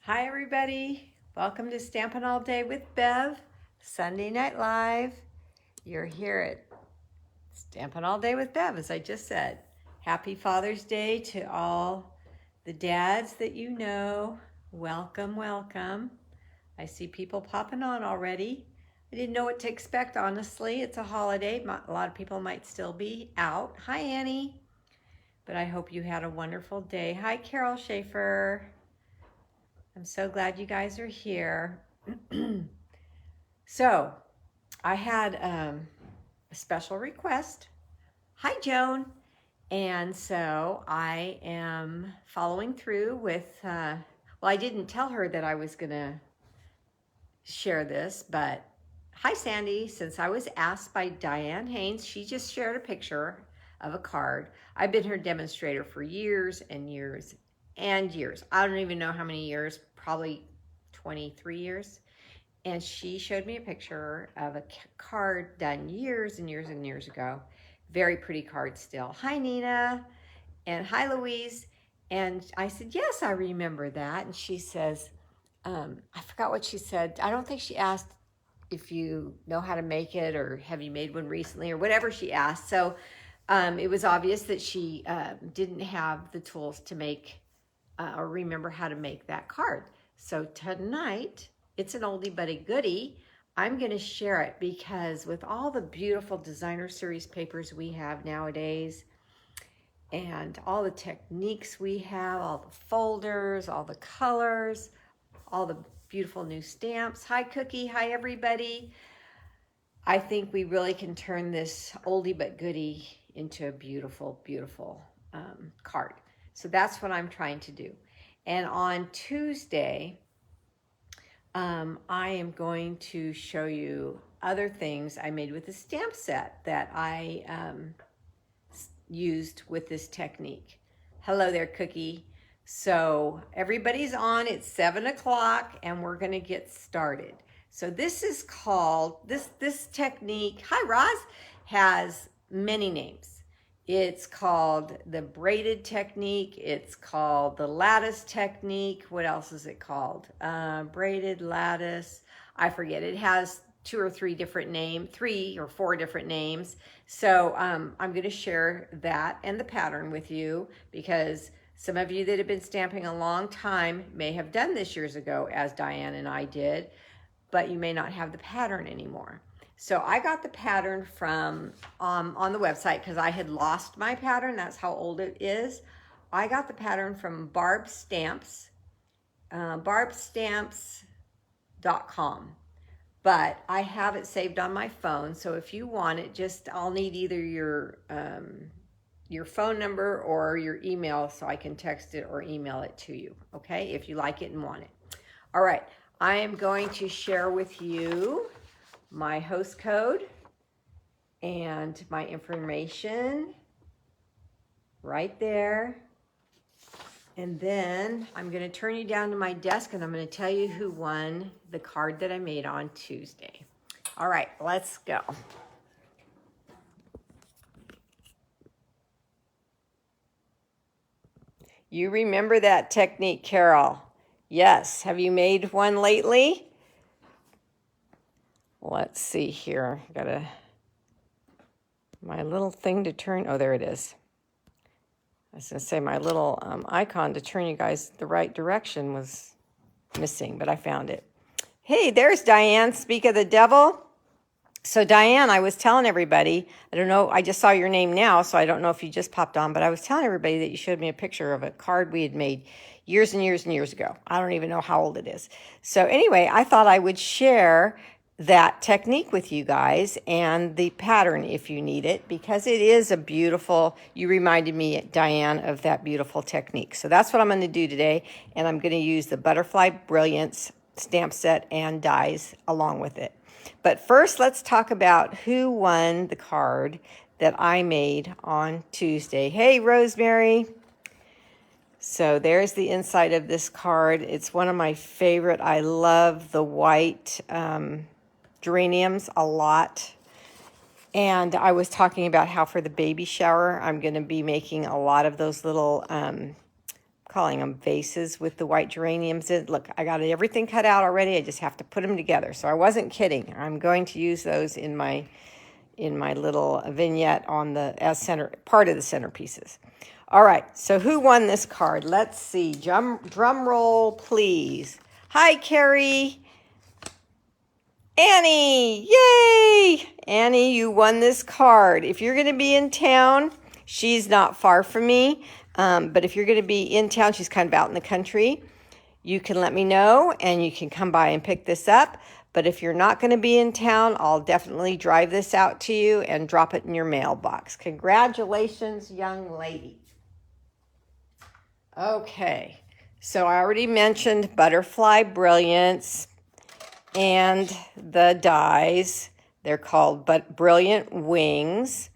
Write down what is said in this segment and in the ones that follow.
Hi everybody, welcome to Stampin' All Day with Bev, Sunday Night Live. You're here at Stampin' All Day with Bev, as I just said. Happy Father's Day to all the dads that you know. Welcome, welcome. I see people popping on already. I didn't know what to expect, honestly. It's a holiday. A lot of people might still be out. Hi, Annie. But I hope you had a wonderful day. Hi, Carol Schaefer. I'm so glad you guys are here. So, I had a special request. Hi, Joan. And so I am following through with, well, I didn't tell her that I was going to share this, but hi, Sandy. Since I was asked by Diane Haynes, she just shared a picture of a card. I've been her demonstrator for years and years and years. I don't even know how many years, probably 23 years. And she showed me a picture of a card done years and years and years ago. Very pretty card still. Hi, Nina. And hi, Louise. And I said, yes, I remember that. And she says, I forgot what she said. I don't think she asked if you know how to make it or have you made one recently or whatever she asked. So it was obvious that she didn't have the tools to make or remember how to make that card. So tonight, it's an oldie but a goodie. I'm going to share it because with all the beautiful designer series papers we have nowadays and all the techniques we have, all the folders, all the colors, all the beautiful new stamps. Hi, Cookie. Hi, everybody. I think we really can turn this oldie but goodie into a beautiful, beautiful card. So that's what I'm trying to do. And on Tuesday, I am going to show you other things I made with the stamp set that I used with this technique. Hello there, Cookie. So everybody's on. It's 7 o'clock and we're going to get started. So this is called, this technique, hi Roz, has many names. It's called the braided technique. It's called the lattice technique. What else is it called? Braided, lattice, I forget. It has 2 or 3 different names, 3 or 4 different names. So I'm going to share that and the pattern with you because some of you that have been stamping a long time may have done this years ago, as Diane and I did, but you may not have the pattern anymore. So I got the pattern from on the website because I had lost my pattern. That's how old it is. I got the pattern from Barb Stamps, barbstamps.com. But I have it saved on my phone. So if you want it, I'll need either your phone number or your email so I can text it or email it to you, okay, if you like it and want it. All right, I am going to share with you my host code and my information right there. And then I'm going to turn you down to my desk and I'm going to tell you who won the card that I made on Tuesday. All right, let's go. You remember that technique, Carol? Yes. Have you made one lately? Let's see here. Got my little thing to turn. Oh, there it is. I was going to say my little icon to turn you guys the right direction was missing, but I found it. Hey, there's Diane. Speak of the devil. So Diane, I was telling everybody, I don't know, I just saw your name now, so I don't know if you just popped on, but I was telling everybody that you showed me a picture of a card we had made years and years and years ago. I don't even know how old it is. So anyway, I thought I would share that technique with you guys and the pattern if you need it, because it is a beautiful, you reminded me, Diane, of that beautiful technique. So that's what I'm going to do today, and I'm going to use the Butterfly Brilliance stamp set and dies along with it. But first, let's talk about who won the card that I made on Tuesday. Hey, Rosemary. So there's the inside of this card. It's one of my favorite. I love the white geraniums a lot. And I was talking about how for the baby shower, I'm going to be making a lot of those little calling them vases with the white geraniums in. Look, I got everything cut out already. I just have to put them together. So I wasn't kidding. I'm going to use those in my little vignette on the as center part of the centerpieces. All right, so who won this card? Let's see. Drum roll, please. Hi, Carrie. Annie, yay! Annie, you won this card. If you're going to be in town, she's not far from me, but if you're going to be in town, she's kind of out in the country, you can let me know and you can come by and pick this up. But if you're not going to be in town, I'll definitely drive this out to you and drop it in your mailbox. Congratulations, young lady. Okay, so I already mentioned Butterfly Brilliance and the dies. They're called Brilliant Wings.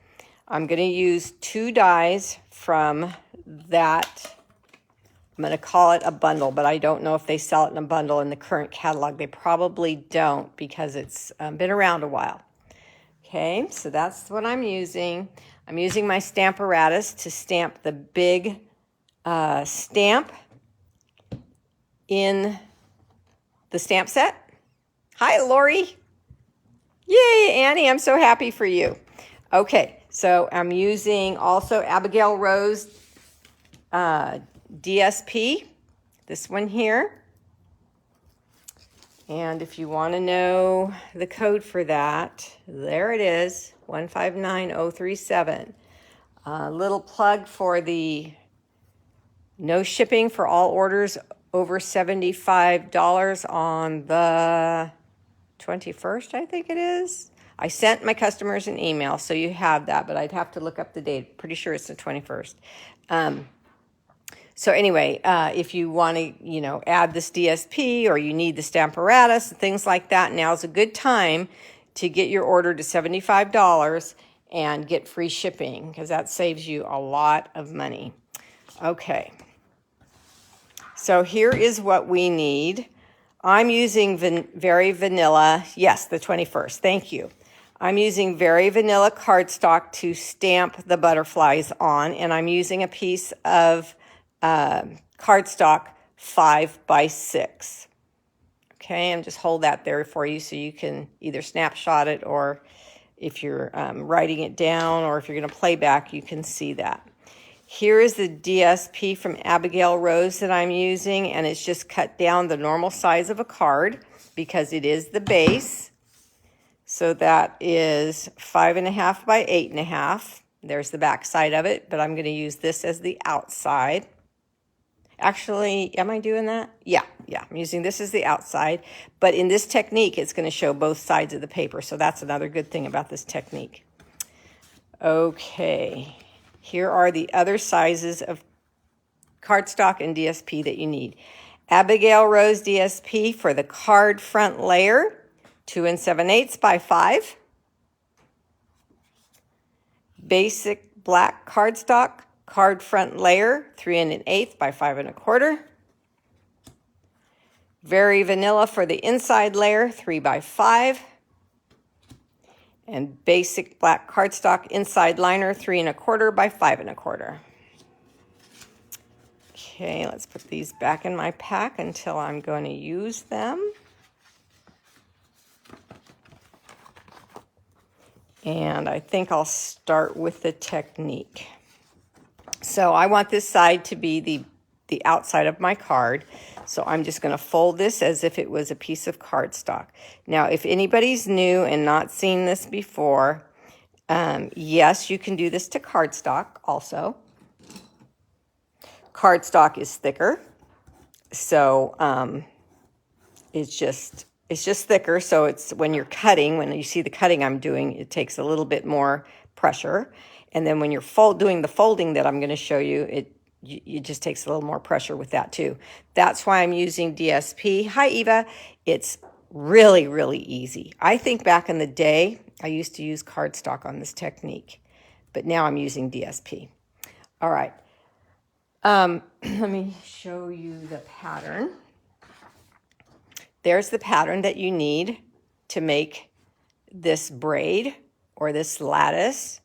I'm going to use 2 dies from that. I'm going to call it a bundle, but I don't know if they sell it in a bundle in the current catalog. They probably don't because it's been around a while. Okay, so that's what I'm using. I'm using my Stamparatus to stamp the big stamp in the stamp set. Hi, Lori. Yay, Annie, I'm so happy for you. Okay, so I'm using also Abigail Rose DSP, this one here. And if you want to know the code for that, there it is, 159037. A little plug for the no shipping for all orders over $75 on the 21st, I think it is. I sent my customers an email, so you have that, but I'd have to look up the date. Pretty sure it's the 21st. So anyway, if you want to, add this DSP or you need the Stamparatus and things like that, now's a good time to get your order to $75 and get free shipping because that saves you a lot of money. Okay. So here is what we need. I'm using Very Vanilla. Yes, the 21st. Thank you. I'm using Very Vanilla cardstock to stamp the butterflies on, and I'm using a piece of cardstock 5x6. Okay, and just hold that there for you so you can either snapshot it or if you're writing it down or if you're going to play back, you can see that. Here is the DSP from Abigail Rose that I'm using, and it's just cut down the normal size of a card because it is the base. So that is 5.5 by 8.5. There's the back side of it, but I'm going to use this as the outside. Actually, am I doing that? Yeah, I'm using this as the outside, but in this technique, it's going to show both sides of the paper, so that's another good thing about this technique. Okay. Here are the other sizes of cardstock and DSP that you need. Abigail Rose DSP for the card front layer, 2 7/8 by 5. Basic black cardstock, card front layer, 3 1/8 by 5 1/4. Very Vanilla for the inside layer, 3 by 5. And basic black cardstock inside liner, 3 1/4 by 5 1/4. Okay, let's put these back in my pack until I'm going to use them. And I think I'll start with the technique. So I want this side to be the outside of my card. So I'm just going to fold this as if it was a piece of cardstock. Now, if anybody's new and not seen this before, yes, you can do this to cardstock also. Cardstock is thicker, so it's just thicker. So it's when you're cutting, when you see the cutting I'm doing, it takes a little bit more pressure. And then when you're doing the folding that I'm going to show you, it just takes a little more pressure with that too. That's why I'm using DSP. Hi, Eva. It's really, really easy. I think back in the day, I used to use cardstock on this technique, but now I'm using DSP. All right. Let me show you the pattern. There's the pattern that you need to make this braid or this lattice.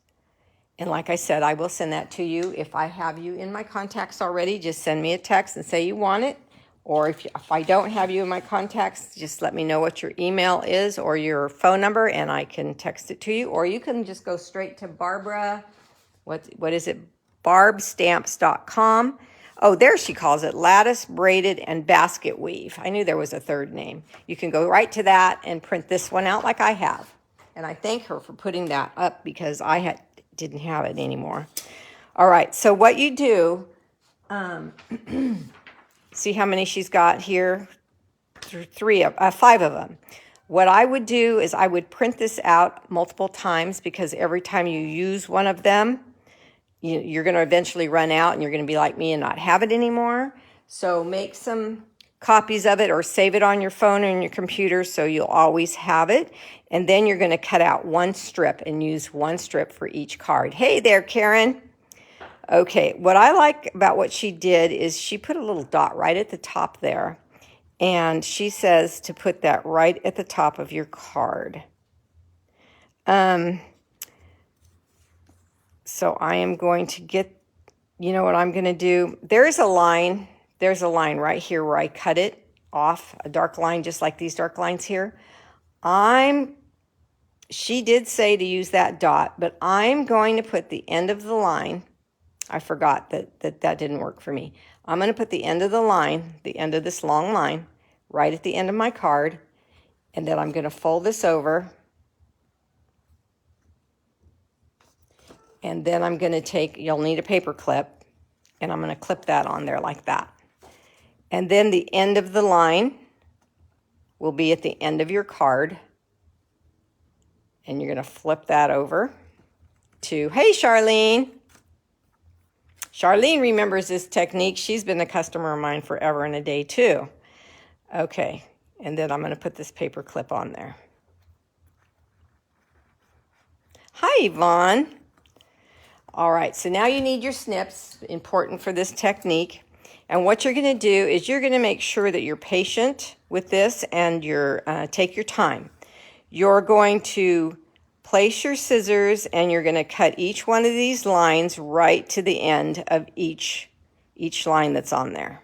And like I said, I will send that to you. If I have you in my contacts already, just send me a text and say you want it. Or if I don't have you in my contacts, just let me know what your email is or your phone number, and I can text it to you. Or you can just go straight to Barbara, what is it? Barbstamps.com. Oh, there she calls it lattice, braided, and basket weave. I knew there was a third name. You can go right to that and print this one out like I have. And I thank her for putting that up because I didn't have it anymore. All right, so what you do, see how many she's got here? Five of them. What I would do is I would print this out multiple times because every time you use one of them, you're going to eventually run out and you're going to be like me and not have it anymore. So make some copies of it or save it on your phone or in your computer so you'll always have it. And then you're going to cut out one strip and use one strip for each card. Hey there, Karen. Okay, what I like about what she did is she put a little dot right at the top there. And she says to put that right at the top of your card. So I am going to get, you know what I'm going to do? There's a line right here where I cut it off, a dark line just like these dark lines here. She did say to use that dot, but I'm going to put the end of the line. I forgot that didn't work for me. I'm going to put the end of the line, the end of this long line, right at the end of my card, and then I'm going to fold this over. And then I'm going to take, you'll need a paper clip, and I'm going to clip that on there like that. And then the end of the line will be at the end of your card. And you're going to flip that over to, hey, Charlene. Charlene remembers this technique. She's been a customer of mine forever and a day too. Okay, and then I'm going to put this paper clip on there. Hi, Yvonne. All right, so now you need your snips, important for this technique. And what you're going to do is you're going to make sure that you're patient with this and take your time. You're going to place your scissors and you're going to cut each one of these lines right to the end of each line that's on there.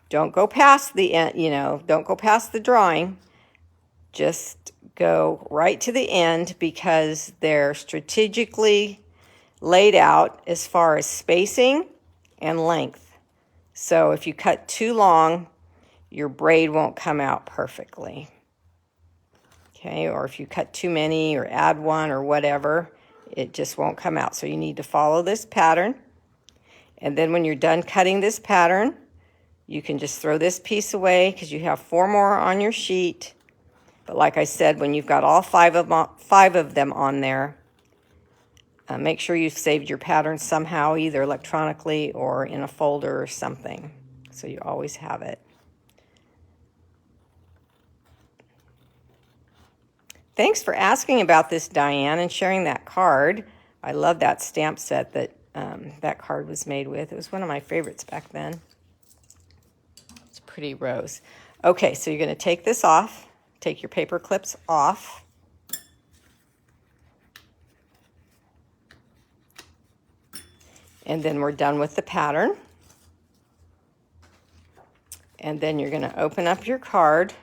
Don't go past the end, don't go past the drawing. Just go right to the end because they're strategically laid out as far as spacing and length. So if you cut too long, your braid won't come out perfectly. Okay, or if you cut too many or add one or whatever, it just won't come out. So you need to follow this pattern. And then when you're done cutting this pattern, you can just throw this piece away because you have 4 more on your sheet. But like I said, when you've got all 5 of them on there, make sure you've saved your pattern somehow, either electronically or in a folder or something, so you always have it. Thanks for asking about this, Diane, and sharing that card. I love that stamp set that that card was made with. It was one of my favorites back then. It's a pretty rose. Okay, so you're going to take this off. Take your paper clips off. And then we're done with the pattern. And then you're going to open up your card.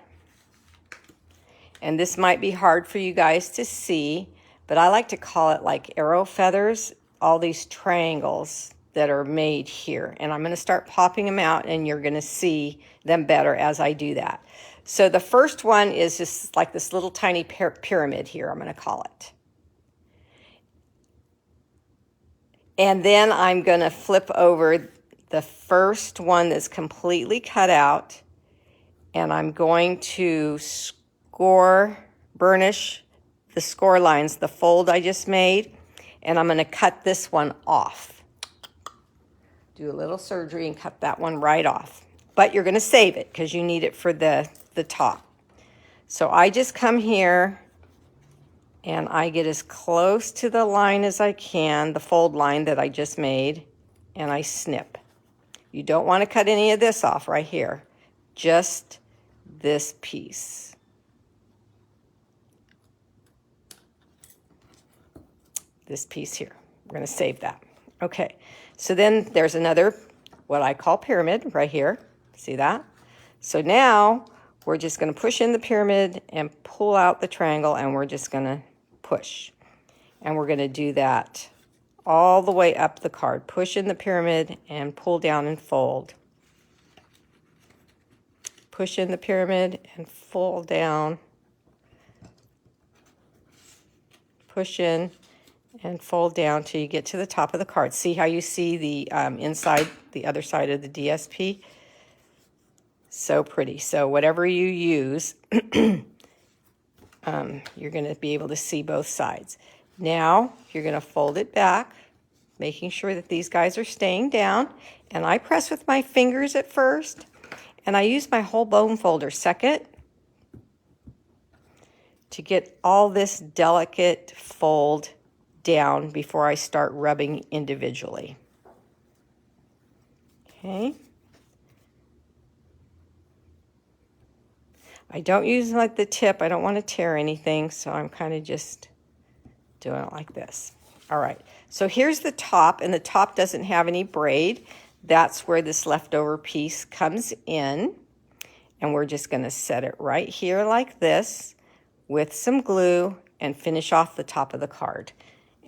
And this might be hard for you guys to see, but I like to call it like arrow feathers, all these triangles that are made here. And I'm going to start popping them out, and you're going to see them better as I do that. So the first one is just like this little tiny pyramid here, I'm going to call it. And then I'm going to flip over the first one that's completely cut out, and I'm going to burnish the score lines, the fold I just made, and I'm going to cut this one off. Do a little surgery and cut that one right off. But you're going to save it because you need it for the top. So I just come here and I get as close to the line as I can, the fold line that I just made, and I snip. You don't want to cut any of this off right here, just this piece. This piece here. We're going to save that. Okay, so then there's another, what I call pyramid right here. See that? So now we're just going to push in the pyramid and pull out the triangle, and we're just going to push. And we're going to do that all the way up the card. Push in the pyramid and pull down and fold. Push in the pyramid and fold down. Push in and fold down till you get to the top of the card. See how you see the inside, the other side of the DSP? So pretty. So whatever you use, you're going to be able to see both sides. Now you're going to fold it back, making sure that these guys are staying down. And I press with my fingers at first, and I use my whole bone folder second to get all this delicate fold down before I start rubbing individually. Okay. I don't use like the tip. I don't want to tear anything, so I'm kind of just doing it like this. All right, so here's the top, and the top doesn't have any braid. That's where this leftover piece comes in, and we're just going to set it right here like this with some glue and finish off the top of the card.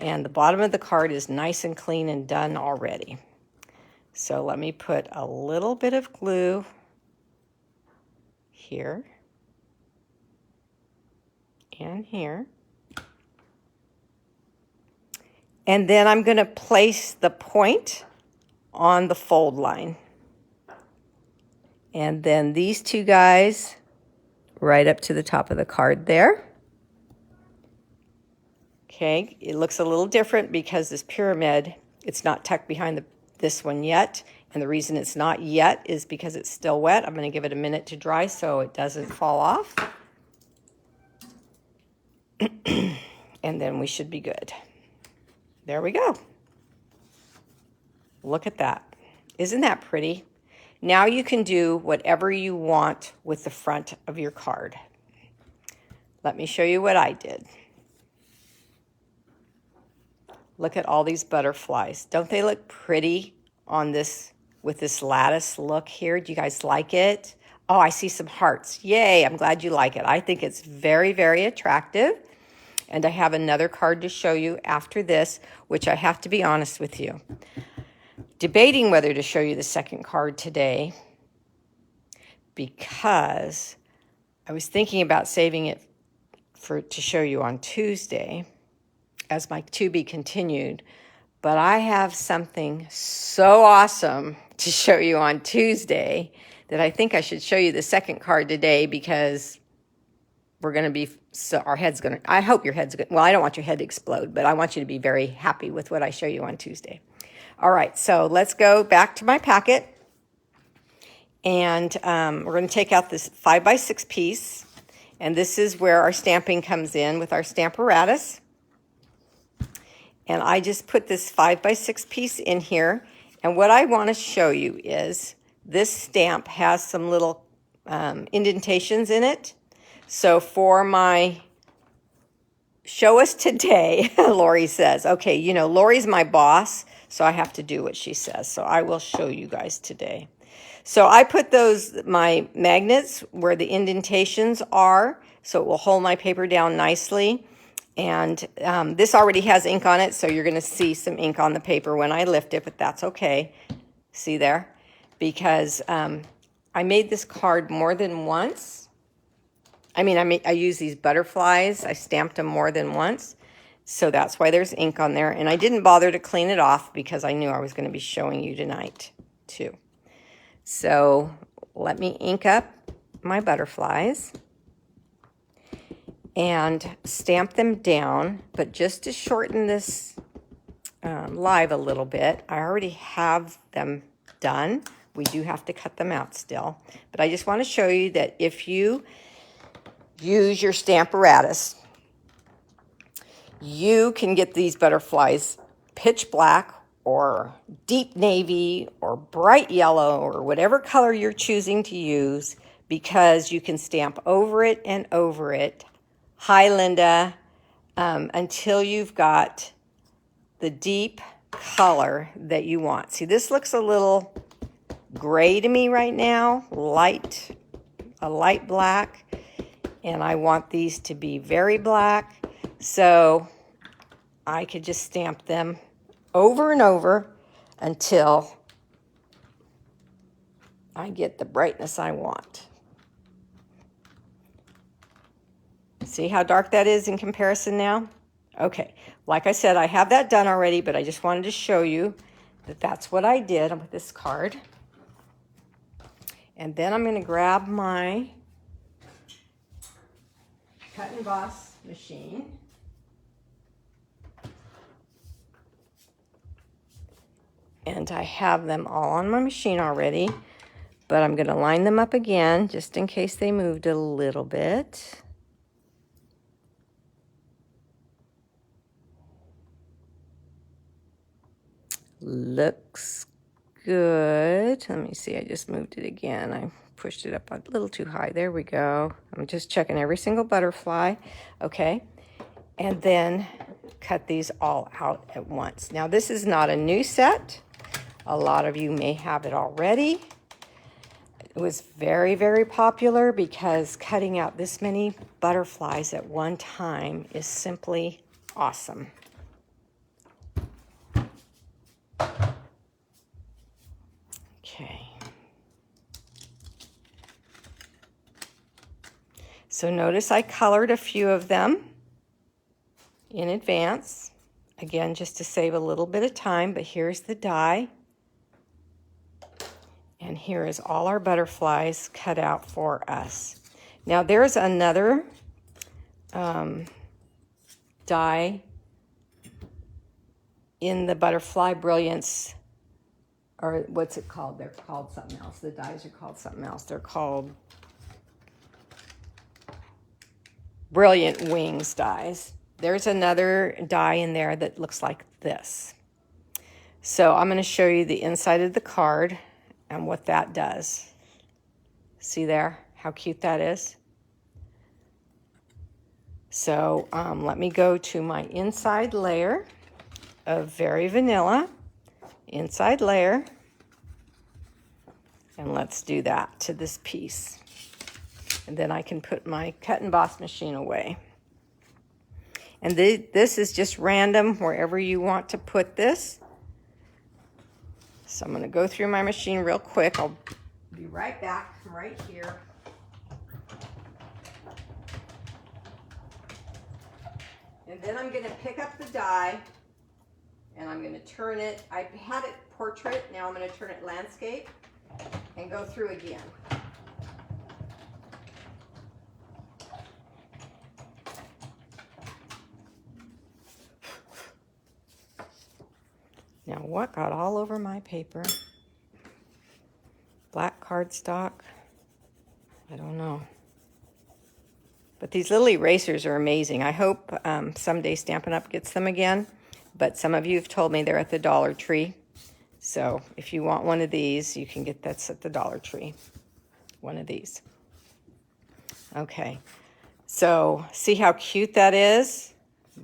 And the bottom of the card is nice and clean and done already. So let me put a little bit of glue here and here. And then I'm going to place the point on the fold line. And then these two guys right up to the top of the card there. Okay, it looks a little different because this pyramid, it's not tucked behind this one yet. And the reason it's not yet is because it's still wet. I'm going to give it a minute to dry so it doesn't fall off. And then we should be good. There we go. Look at that. Isn't that pretty? Now you can do whatever you want with the front of your card. Let me show you what I did. Look at all these butterflies. Don't they look pretty on this, with this lattice look here? Do you guys like it? Oh, I see some hearts. Yay, I'm glad you like it. I think it's very, very attractive. And I have another card to show you after this, which I have to be honest with you. Debating whether to show you the second card today because I was thinking about saving it to show you on Tuesday as my to be continued, but I have something so awesome to show you on Tuesday that I think I should show you the second card today because we're going to be, so our head's going to, I hope your head's good. Well, I don't want your head to explode, but I want you to be very happy with what I show you on Tuesday. All right, so let's go back to my packet. And we're going to take out this 5x6 piece. And this is where our stamping comes in with our Stamparatus. And I just put this 5x6 piece in here. And what I want to show you is this stamp has some little indentations in it. So for my show us today, Lori says, okay, you know, Lori's my boss, so I have to do what she says. So I will show you guys today. So I put my magnets where the indentations are, so it will hold my paper down nicely. And this already has ink on it, so you're going to see some ink on the paper when I lift it, but that's okay. See there? Because I made this card more than once. I use these butterflies. I stamped them more than once. So that's why there's ink on there. And I didn't bother to clean it off because I knew I was going to be showing you tonight too. So let me ink up my butterflies and stamp them down. But just to shorten this live a little bit, I already have them done. We do have to cut them out still. But I just want to show you that if you use your Stamparatus, you can get these butterflies pitch black or deep navy or bright yellow or whatever color you're choosing to use, because you can stamp over it and over it. Hi, Linda. Until you've got the deep color that you want. See, this looks a little gray to me right now, a light black, and I want these to be very black, so I could just stamp them over and over until I get the brightness I want. See how dark that is in comparison now? Okay, like I said, I have that done already, but I just wanted to show you that that's what I did with this card. And then I'm going to grab my cut and emboss machine. And I have them all on my machine already, but I'm going to line them up again just in case they moved a little bit. Looks good. Let me see, I just moved it again. I pushed it up a little too high. There we go. I'm just checking every single butterfly. Okay. And then cut these all out at once. Now, this is not a new set. A lot of you may have it already. It was very, very popular because cutting out this many butterflies at one time is simply awesome. Okay. So notice I colored a few of them in advance. Again, just to save a little bit of time, but here's the die. And here is all our butterflies cut out for us. Now there's another die in the Butterfly Brilliance, or what's it called? They're called something else. The dies are called something else. They're called Brilliant Wings dies. There's another die in there that looks like this. So I'm going to show you the inside of the card and what that does. See there how cute that is? So let me go to my inside layer of Very Vanilla. Inside layer. And let's do that to this piece. And then I can put my cut and emboss machine away. And this is just random wherever you want to put this. So I'm going to go through my machine real quick. I'll be right back. I'm right here. And then I'm going to pick up the die and I'm going to turn it. I had it portrait. Now I'm going to turn it landscape and go through again. Now what got all over my paper? Black cardstock? I don't know. But these little erasers are amazing. I hope someday Stampin' Up! Gets them again. But some of you have told me they're at the Dollar Tree. So if you want one of these, you can get that at the Dollar Tree. One of these. Okay. So see how cute that is?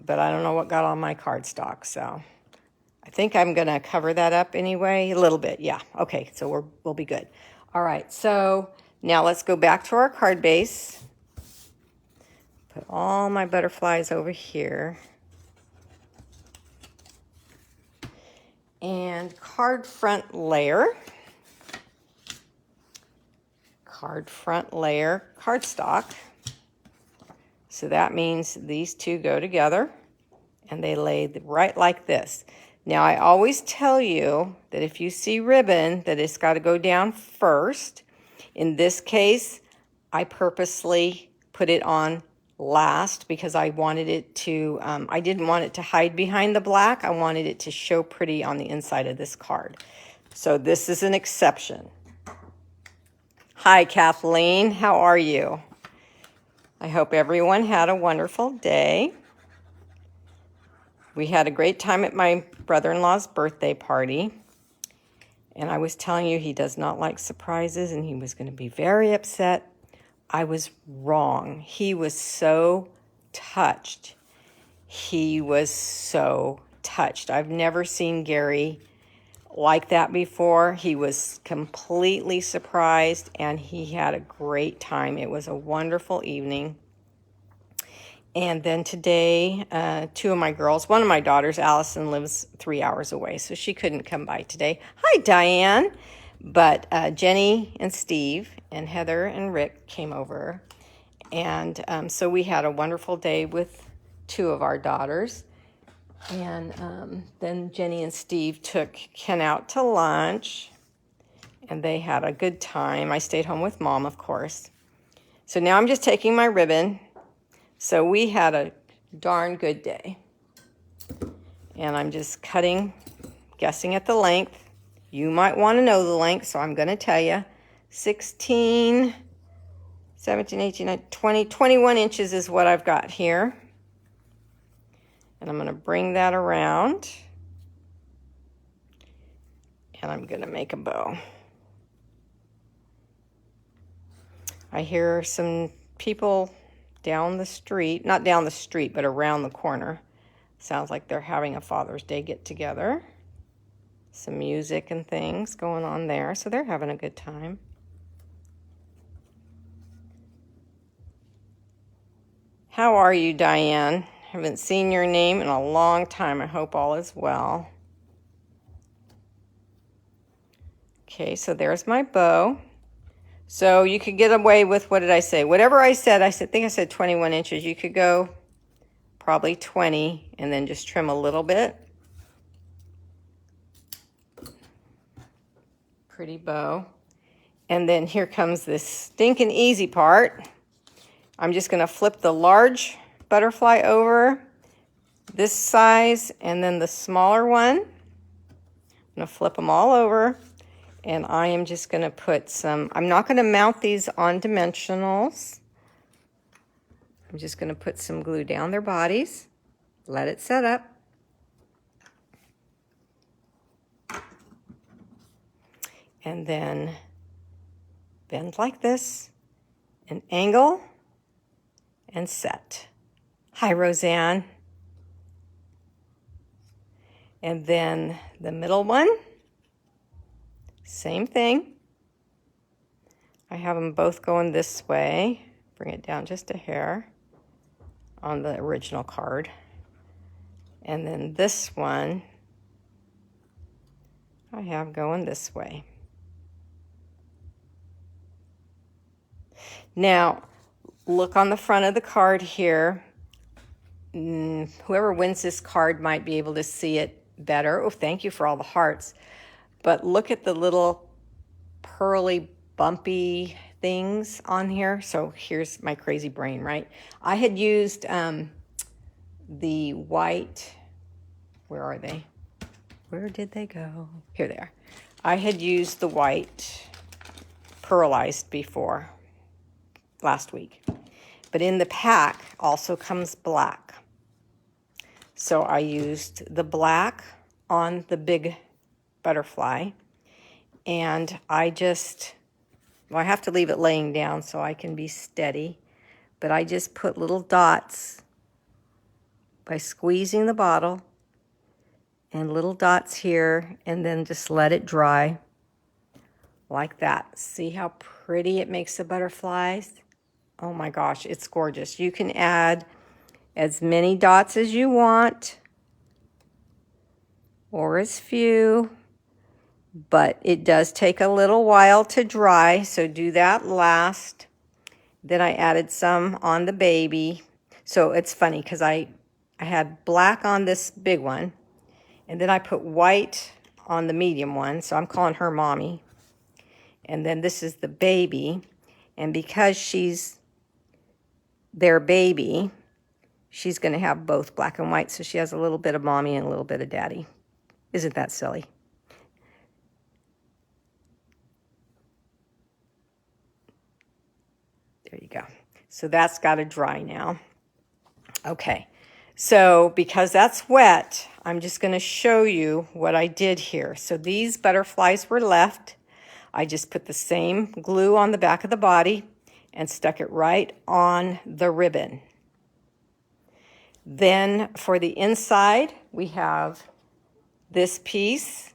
But I don't know what got on my cardstock, so I think I'm going to cover that up anyway, a little bit. Yeah, okay, so we'll be good. All right, so now let's go back to our card base. Put all my butterflies over here. And card front layer. Card front layer cardstock. So that means these two go together and they lay right like this. Now, I always tell you that if you see ribbon, that it's got to go down first. In this case, I purposely put it on last because I wanted it to, I didn't want it to hide behind the black. I wanted it to show pretty on the inside of this card. So this is an exception. Hi, Kathleen. How are you? I hope everyone had a wonderful day. We had a great time at my brother-in-law's birthday party. And I was telling you he does not like surprises and he was going to be very upset. I was wrong. He was so touched. He was so touched. I've never seen Gary like that before. He was completely surprised and he had a great time. It was a wonderful evening. And then today, two of my girls, one of my daughters, Allison, lives 3 hours away, so she couldn't come by today. Hi, Diane. But Jenny and Steve and Heather and Rick came over. And so we had a wonderful day with two of our daughters. And then Jenny and Steve took Ken out to lunch. And they had a good time. I stayed home with Mom, of course. So now I'm just taking my ribbon. So we had a darn good day. And I'm just cutting, guessing at the length. You might want to know the length, so I'm going to tell you. 16, 17, 18, 19, 20, 21 inches is what I've got here. And I'm going to bring that around. And I'm going to make a bow. I hear some people down the street, not down the street, but around the corner. Sounds like they're having a Father's Day get-together. Some music and things going on there, so they're having a good time. How are you, Diane? Haven't seen your name in a long time. I hope all is well. Okay, so there's my bow. So you could get away with, what did I say? Whatever I said, I think I said 21 inches. You could go probably 20 and then just trim a little bit. Pretty bow. And then here comes this stinking easy part. I'm just going to flip the large butterfly over this size and then the smaller one. I'm going to flip them all over. And I am just going to put some, I'm not going to mount these on dimensionals. I'm just going to put some glue down their bodies, let it set up. And then bend like this, and angle, and set. Hi, Roseanne. And then the middle one. Same thing. I have them both going this way. Bring it down just a hair on the original card. And then this one I have going this way. Now, look on the front of the card here. Whoever wins this card might be able to see it better. Oh, thank you for all the hearts. But look at the little pearly, bumpy things on here. So here's my crazy brain, right? I had used the white, where are they? Where did they go? Here they are. I had used the white pearlized before, last week. But in the pack also comes black. So I used the black on the big butterfly, and I have to leave it laying down so I can be steady, but I just put little dots by squeezing the bottle and little dots here, and then just let it dry like that. See how pretty it makes the butterflies? Oh my gosh, it's gorgeous. You can add as many dots as you want or as few. But it does take a little while to dry, so do that last. Then I added some on the baby. So it's funny because I had black on this big one, and then I put white on the medium one, so I'm calling her Mommy. And then this is the baby, and because she's their baby, she's going to have both black and white, so she has a little bit of Mommy and a little bit of Daddy. Isn't that silly? There you go. So that's got to dry now. Okay, so because that's wet, I'm just going to show you what I did here. So these butterflies were left. I just put the same glue on the back of the body and stuck it right on the ribbon. Then for the inside, we have this piece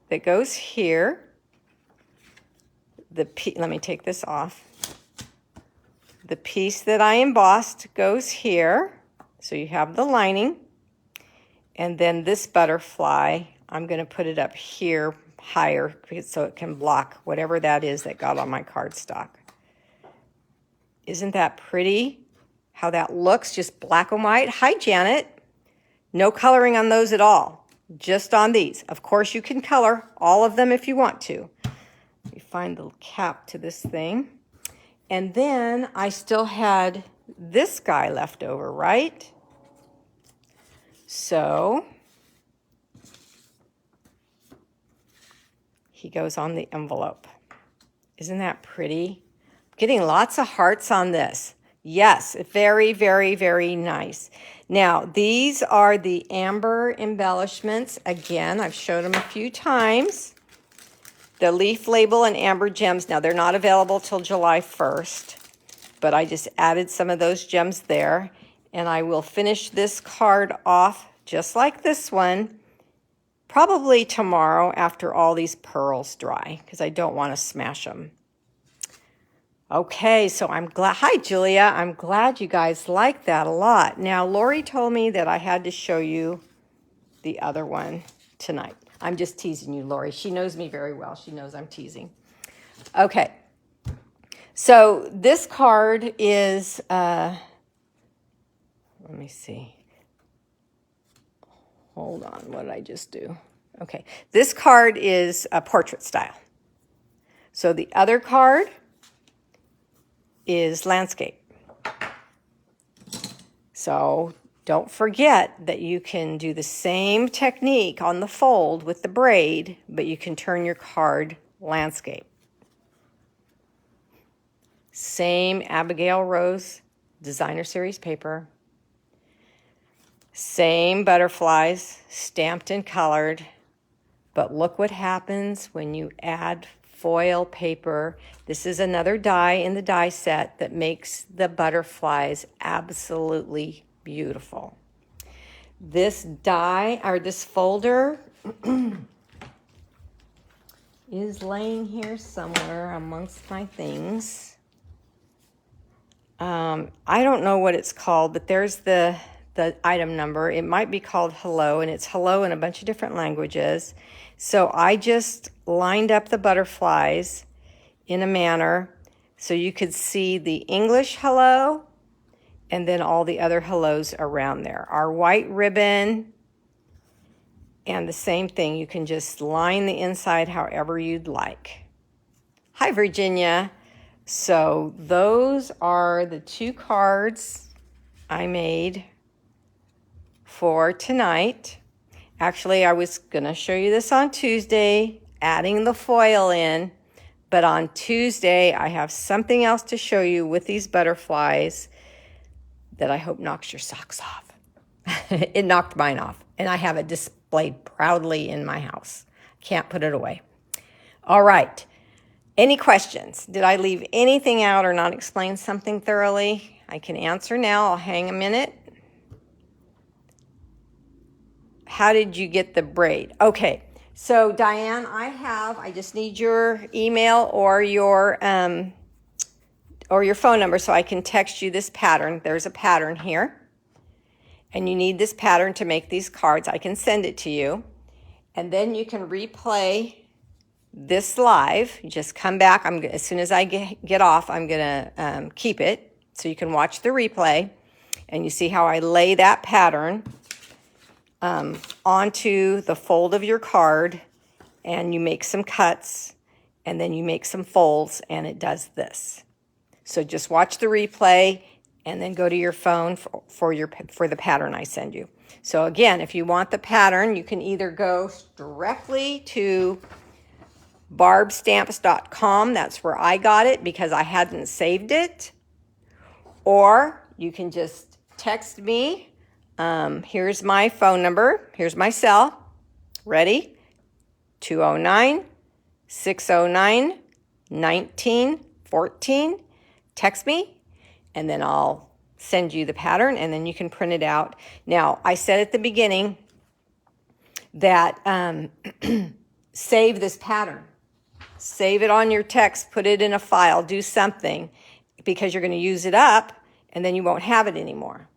that goes here. Let me take this off. The piece that I embossed goes here. So you have the lining. And then this butterfly, I'm going to put it up here higher so it can block whatever that is that got on my cardstock. Isn't that pretty? How that looks, just black and white. Hi, Janet. No coloring on those at all, just on these. Of course, you can color all of them if you want to. Let me find the cap to this thing. And then I still had this guy left over, right? So he goes on the envelope. Isn't that pretty? Getting lots of hearts on this. Yes, very, very, very nice. Now, these are the amber embellishments. Again, I've showed them a few times. The leaf label and amber gems. Now, they're not available till July 1st, but I just added some of those gems there. And I will finish this card off just like this one, probably tomorrow after all these pearls dry, because I don't want to smash them. Okay, so I'm glad, hi Julia, I'm glad you guys like that a lot. Now, Lori told me that I had to show you the other one tonight. I'm just teasing you, Lori. She knows me very well. She knows I'm teasing. Okay, so this card is, let me see. Hold on, what did I just do? Okay, this card is a portrait style. So the other card is landscape. So don't forget that you can do the same technique on the fold with the braid, but you can turn your card landscape. Same Abigail Rose Designer Series paper. Same butterflies, stamped and colored. But look what happens when you add foil paper. This is another die in the die set that makes the butterflies absolutely beautiful. This die, or this folder, is laying here somewhere amongst my things. I don't know what it's called, but there's the item number. It might be called hello, and it's hello in a bunch of different languages. So I just lined up the butterflies in a manner so you could see the English hello and then all the other hellos around there. Our white ribbon, and the same thing. You can just line the inside however you'd like. Hi, Virginia. So those are the two cards I made for tonight. Actually, I was going to show you this on Tuesday, adding the foil in, but on Tuesday, I have something else to show you with these butterflies that I hope knocks your socks off. It knocked mine off, and I have it displayed proudly in my house. Can't put it away. All right. Any questions? Did I leave anything out or not explain something thoroughly? I can answer now. I'll hang a minute. How did you get the braid? Okay, so Diane, I just need your email or your phone number so I can text you this pattern. There's a pattern here, and you need this pattern to make these cards. I can send it to you, and then you can replay this live. You just come back. As soon as I get off, I'm gonna keep it so you can watch the replay, and you see how I lay that pattern onto the fold of your card, and you make some cuts, and then you make some folds, and it does this. So just watch the replay, and then go to your phone for the pattern I send you. So again, if you want the pattern, you can either go directly to barbstamps.com. That's where I got it because I hadn't saved it. Or you can just text me. Here's my phone number. Here's my cell. Ready? 209-609-1914. Text me, and then I'll send you the pattern, and then you can print it out. Now, I said at the beginning that save this pattern. Save it on your text, put it in a file, do something, because you're going to use it up, and then you won't have it anymore.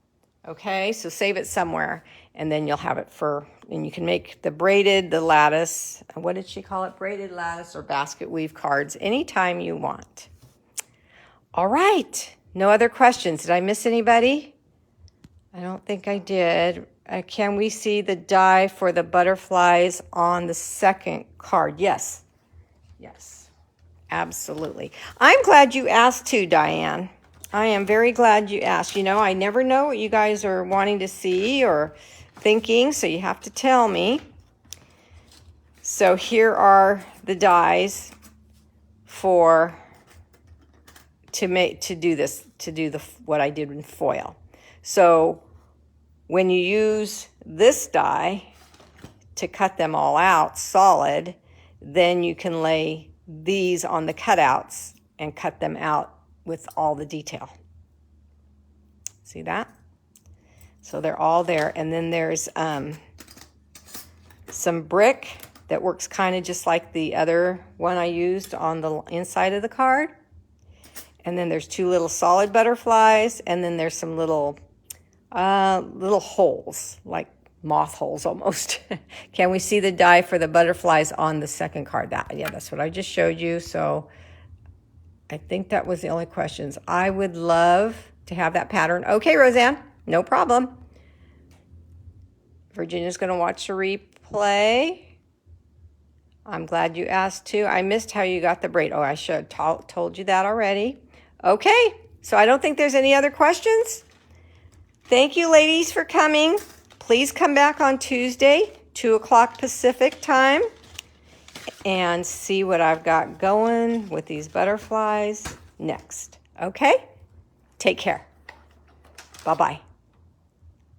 Okay, so save it somewhere, and then you'll have it and you can make the braided, the lattice, what did she call it? Braided lattice or basket weave cards anytime you want. All right, no other questions. Did I miss anybody? I don't think I did. Can we see the die for the butterflies on the second card? Yes. Yes, absolutely. I'm glad you asked too, Diane. I am very glad you asked. You know, I never know what you guys are wanting to see or thinking, so you have to tell me. So here are the dies to do what I did in foil. So when you use this die to cut them all out solid, then you can lay these on the cutouts and cut them out with all the detail. See that? So they're all there. And then there's some brick that works kind of just like the other one I used on the inside of the card. And then there's two little solid butterflies, and then there's some little holes, like moth holes almost. Can we see the die for the butterflies on the second card? Yeah, that's what I just showed you. So I think that was the only questions. I would love to have that pattern. Okay, Roseanne, no problem. Virginia's going to watch the replay. I'm glad you asked too. I missed how you got the braid. Oh, I should have told you that already. Okay, so I don't think there's any other questions. Thank you, ladies, for coming. Please come back on Tuesday, 2 o'clock Pacific time, and see what I've got going with these butterflies next. Okay? Take care. Bye-bye.